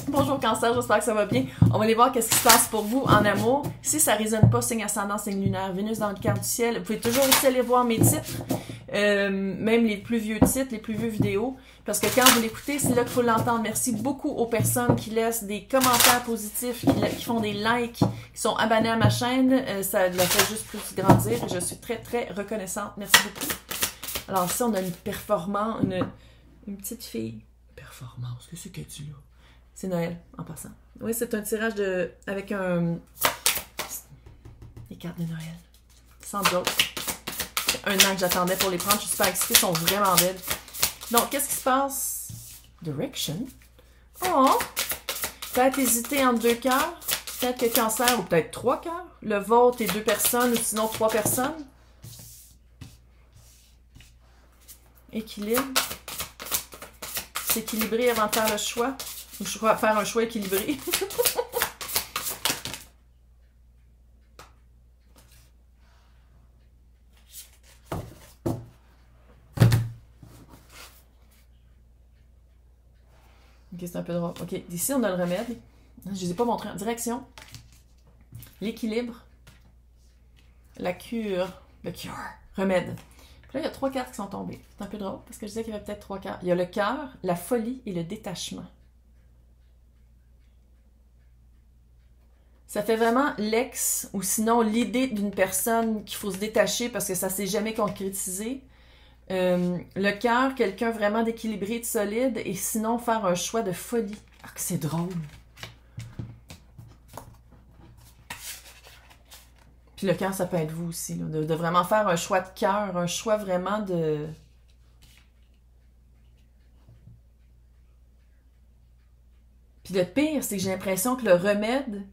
Bonjour Cancer, j'espère que ça va bien. On va aller voir qu'est-ce qui se passe pour vous en amour. Si ça ne résonne pas, signe ascendant, signe lunaire, Vénus dans le quart du ciel. Vous pouvez toujours aussi aller voir mes titres, même les plus vieux titres, les plus vieux vidéos. Parce que quand vous l'écoutez, c'est là qu'il faut l'entendre. Merci beaucoup aux personnes qui laissent des commentaires positifs, qui font des likes, qui sont abonnés à ma chaîne. Ça la fait juste plus grandir et je suis très très reconnaissante. Merci beaucoup. Alors ici, on a une performance, une petite fille. Performance, qu'est-ce que tu là? C'est Noël, en passant. Oui, c'est un tirage avec des cartes de Noël. Sans joke. C'est un an que j'attendais pour les prendre. Je suis super excitée, elles sont vraiment belles. Donc, qu'est-ce qui se passe? Direction. Oh! Peut-être hésiter entre deux cœurs. Peut-être que Cancer, ou peut-être trois cœurs. Le vôtre et deux personnes, ou sinon trois personnes. Équilibre. S'équilibrer avant de faire le choix. Je crois faire un choix équilibré. Ok, c'est un peu drôle. Ok, d'ici on a le remède. Je ne les ai pas montrés. Direction. L'équilibre. La cure. Le cure. Remède. Puis là, il y a trois cartes qui sont tombées. C'est un peu drôle parce que je disais qu'il y avait peut-être trois cartes. Il y a le cœur, la folie et le détachement. Ça fait vraiment l'ex ou sinon l'idée d'une personne qu'il faut se détacher parce que ça ne s'est jamais concrétisé. Le cœur, quelqu'un vraiment d'équilibré, de solide, et sinon faire un choix de folie. Ah, que c'est drôle! Puis le cœur, ça peut être vous aussi, là, de vraiment faire un choix de cœur, un choix vraiment de... Puis le pire, c'est que j'ai l'impression que le remède,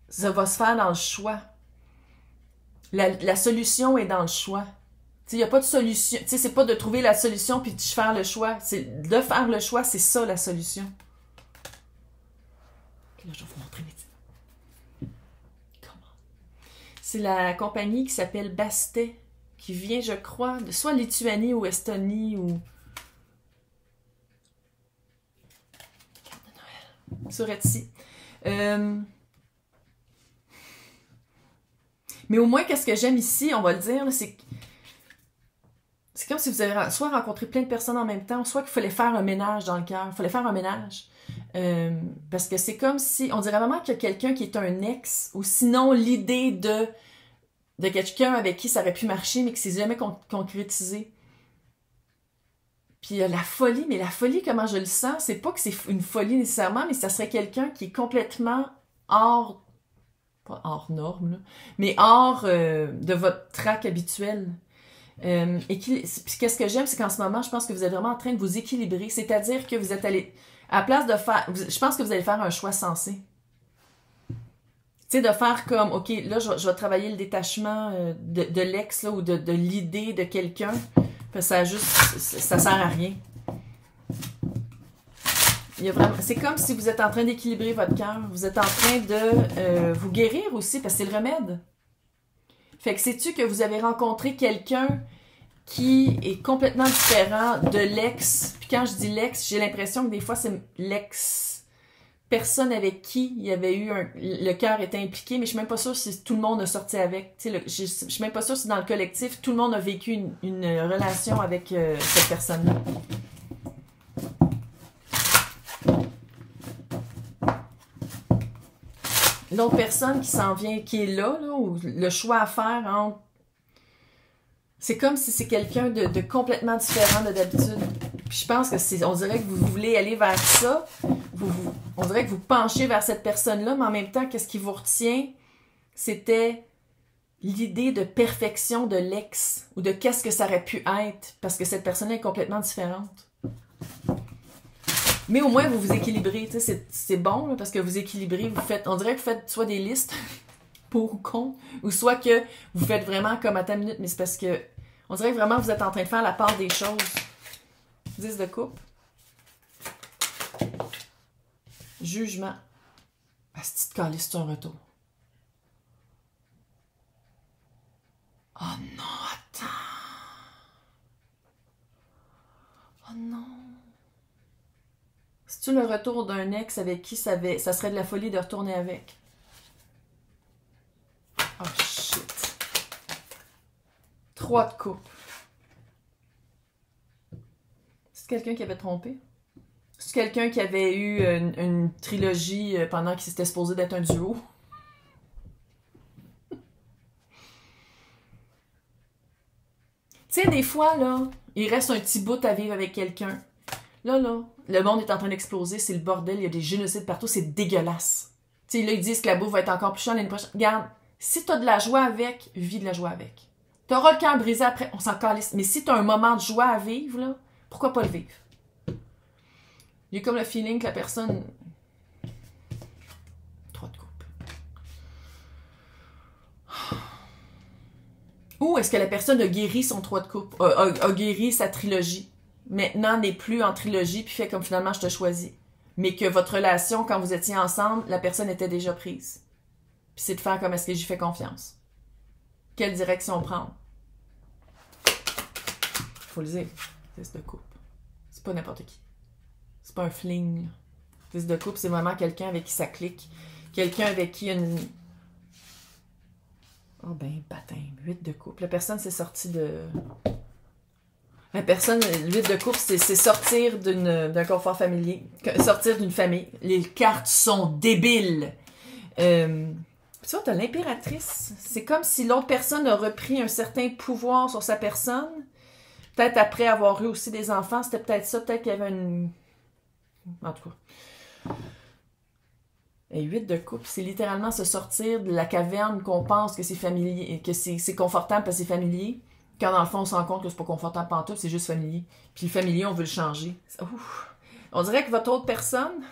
ça va se faire dans le choix. La solution est dans le choix. Il n'y a pas de solution. C'est pas de trouver la solution puis de faire le choix. C'est de faire le choix, c'est ça la solution. Okay, là, je vais vous montrer mes titres. Comment? C'est la compagnie qui s'appelle Bastet, qui vient, je crois, de soit Lituanie ou Estonie ou... Carte de Noël. Sur Etsy. Mais au moins, qu'est-ce que j'aime ici, on va le dire, c'est comme si vous avez soit rencontré plein de personnes en même temps, soit qu'il fallait faire un ménage dans le cœur. Il fallait faire un ménage. Parce que c'est comme si, on dirait vraiment qu'il y a quelqu'un qui est un ex, ou sinon l'idée de quelqu'un avec qui ça aurait pu marcher, mais qui s'est jamais concrétisé. Puis la folie, mais la folie, comment je le sens, c'est pas que c'est une folie nécessairement, mais ça serait quelqu'un qui est complètement hors, pas hors norme, là, mais hors de votre track habituel. Puis qu'est-ce que j'aime, c'est qu'en ce moment, je pense que vous êtes vraiment en train de vous équilibrer. C'est-à-dire que vous êtes allé, à la place de faire, je pense que vous allez faire un choix sensé. Tu sais, de faire comme, OK, là, je vais travailler le détachement de l'ex, là, ou de l'idée de quelqu'un. Ça sert à rien. C'est comme si vous êtes en train d'équilibrer votre cœur. Vous êtes en train de vous guérir aussi, parce que c'est le remède. Fait que sais-tu que vous avez rencontré quelqu'un qui est complètement différent de l'ex. Puis quand je dis l'ex, j'ai l'impression que des fois, c'est l'ex-personne avec qui il y avait eu le cœur était impliqué, mais je suis même pas sûre si tout le monde a sorti avec. Je suis même pas sûre si dans le collectif, tout le monde a vécu une relation avec cette personne-là. L'autre personne qui s'en vient, qui est là, ou le choix à faire entre... C'est comme si c'est quelqu'un de complètement différent de d'habitude. Puis je pense que on dirait que vous voulez aller vers ça. On dirait que vous penchez vers cette personne-là, mais en même temps, qu'est-ce qui vous retient? C'était l'idée de perfection de l'ex, ou de qu'est-ce que ça aurait pu être, parce que cette personne-là est complètement différente. Mais au moins, vous vous équilibrez. C'est bon, là, parce que vous équilibrez, on dirait que vous faites soit des listes pour ou contre, ou soit que vous faites vraiment comme à ta minute, mais c'est parce que on dirait que vraiment vous êtes en train de faire la part des choses. 10 de coupe. Jugement. Asti de calice, c'est un retour. Oh non, attends. Oh non. C'est-tu le retour d'un ex avec qui ça serait de la folie de retourner avec? Oh shit. 3 de coupe. C'est quelqu'un qui avait trompé? C'est quelqu'un qui avait eu une trilogie pendant qu'il s'était supposé d'être un duo? Tu sais, des fois, là, il reste un petit bout à vivre avec quelqu'un. Là, le monde est en train d'exploser, c'est le bordel, il y a des génocides partout, c'est dégueulasse. Tu sais, là, ils disent que la bouffe va être encore plus chère l'année prochaine. Regarde, si t'as de la joie avec, vis de la joie avec. T'auras le cœur brisé après, on s'en calisse. Mais si t'as un moment de joie à vivre, là, pourquoi pas le vivre? J'ai comme le feeling que la personne... 3 de coupe. Ou est-ce que la personne a guéri son 3 de coupe, a guéri sa trilogie, maintenant n'est plus en trilogie, puis fait comme finalement je te choisis. Mais que votre relation, quand vous étiez ensemble, la personne était déjà prise. Puis c'est de faire comme est-ce que j'y fais confiance. Quelle direction prendre? Faut le dire, 10 de coupe. C'est pas n'importe qui. C'est pas un fling. 10 de coupe, c'est vraiment quelqu'un avec qui ça clique. Quelqu'un avec qui il y a une... Oh ben, baptême, 8 de coupe. La personne s'est sortie de... La personne, 8 de coupe, c'est sortir d'un confort familier. Sortir d'une famille. Les cartes sont débiles. Tu vois, t'as l'impératrice. C'est comme si l'autre personne a repris un certain pouvoir sur sa personne. Peut-être après avoir eu aussi des enfants. C'était peut-être ça. Peut-être qu'il y avait une... En tout cas... Et 8 de coupe, c'est littéralement se sortir de la caverne qu'on pense que c'est familier, que c'est confortable parce que c'est familier, quand dans le fond on se rend compte que c'est pas confortable pantoute, c'est juste familier. Puis le familier, on veut le changer. Ouf. On dirait que votre autre personne...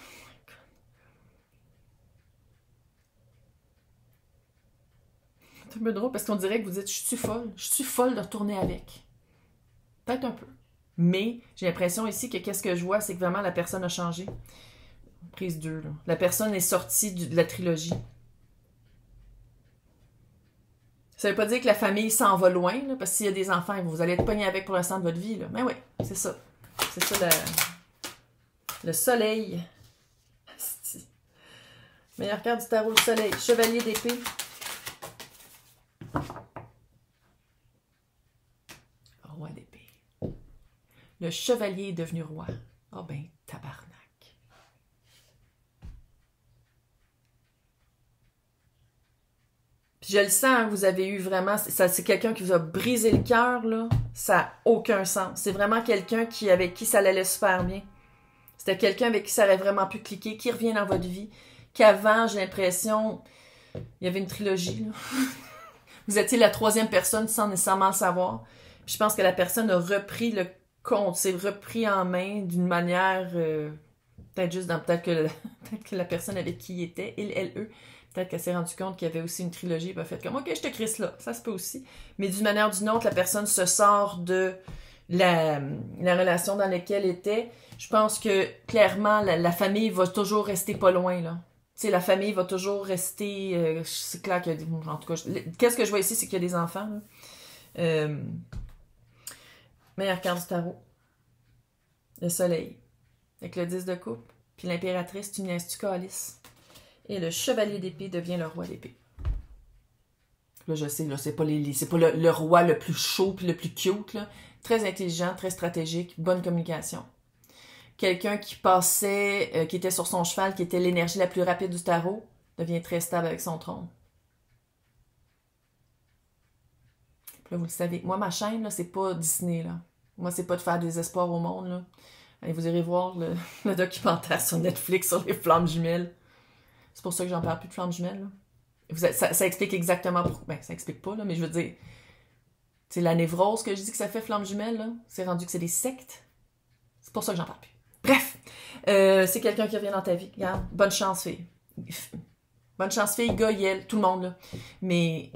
C'est un peu drôle parce qu'on dirait que vous dites, je suis folle de retourner avec. Peut-être un peu. Mais j'ai l'impression ici que qu'est-ce que je vois, c'est que vraiment la personne a changé. Prise 2, là. La personne est sortie de la trilogie. Ça veut pas dire que la famille s'en va loin, là, parce que s'il y a des enfants, vous allez être pognés avec pour l'instant de votre vie. Là. Mais oui, c'est ça. C'est ça le soleil. Meilleure carte du tarot, le soleil. Chevalier d'épée. Roi d'épée. Le chevalier est devenu roi. Ah ben, tabarnak. Puis je le sens, hein, vous avez eu vraiment... C'est quelqu'un qui vous a brisé le cœur, là. Ça n'a aucun sens. C'est vraiment quelqu'un avec qui ça allait super bien. C'était quelqu'un avec qui ça aurait vraiment pu cliquer, qui revient dans votre vie. Qu'avant, j'ai l'impression... Il y avait une trilogie, là. Vous étiez la 3e personne sans nécessairement le savoir. Puis je pense que la personne a repris le compte, s'est repris en main d'une manière... peut-être que la personne avec qui il était, eux, peut-être qu'elle s'est rendue compte qu'il y avait aussi une trilogie, et a fait comme, ok, je te crisse là, ça se peut aussi. Mais d'une manière ou d'une autre, la personne se sort de la relation dans laquelle elle était. Je pense que, clairement, la famille va toujours rester pas loin, là. Tu sais, la famille va toujours rester... c'est clair que... En tout cas, qu'est-ce que je vois ici, c'est qu'il y a des enfants, là. Meilleure carte du tarot. Le soleil. Avec le 10 de coupe. Puis l'impératrice, tu niaises, tu calisses. Et le chevalier d'épée devient le roi d'épée. Là, je sais, là, c'est pas le roi le plus chaud puis le plus cute, là. Très intelligent, très stratégique, bonne communication. Quelqu'un qui passait, qui était sur son cheval, qui était l'énergie la plus rapide du tarot, devient très stable avec son trône. Puis là, vous le savez, moi, ma chaîne, là, c'est pas Disney, là. Moi, c'est pas de faire des espoirs au monde, là. Allez, vous irez voir le documentaire sur Netflix sur les flammes jumelles. C'est pour ça que j'en parle plus de flammes jumelles, là. Ça explique exactement pourquoi. Ben, ça explique pas, là, mais je veux dire, c'est la névrose que je dis que ça fait flammes jumelles, là. C'est rendu que c'est des sectes. C'est pour ça que j'en parle plus. Bref, c'est quelqu'un qui revient dans ta vie. Regarde, bonne chance, fille. Bonne chance, fille, gars, yel, tout le monde, là. Mais...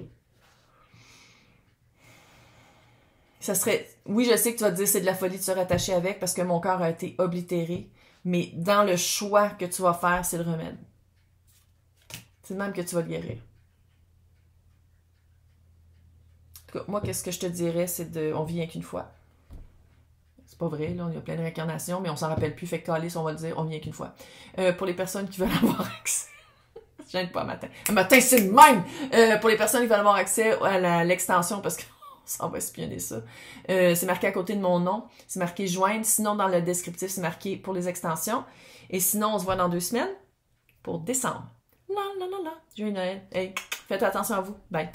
ça serait... Oui, je sais que tu vas te dire c'est de la folie de se rattacher avec parce que mon cœur a été oblitéré. Mais dans le choix que tu vas faire, c'est le remède. C'est de même que tu vas te guérir. En tout cas, moi, qu'est-ce que je te dirais, c'est de... On vit rien qu'une fois. C'est pas vrai, là, il y a plein de réincarnations, mais on s'en rappelle plus, fait que calice, on va le dire, on vient qu'une fois. Pour les personnes qui veulent avoir accès... Je viens pas matin. Un matin, c'est le même! Pour les personnes qui veulent avoir accès à l'extension, parce qu'on s'en va espionner ça, c'est marqué à côté de mon nom, c'est marqué « Joindre », sinon dans le descriptif, c'est marqué « Pour les extensions ». Et sinon, on se voit dans 2 semaines pour décembre. La la la la. Joyeux Noël. Hey, faites attention à vous. Bye.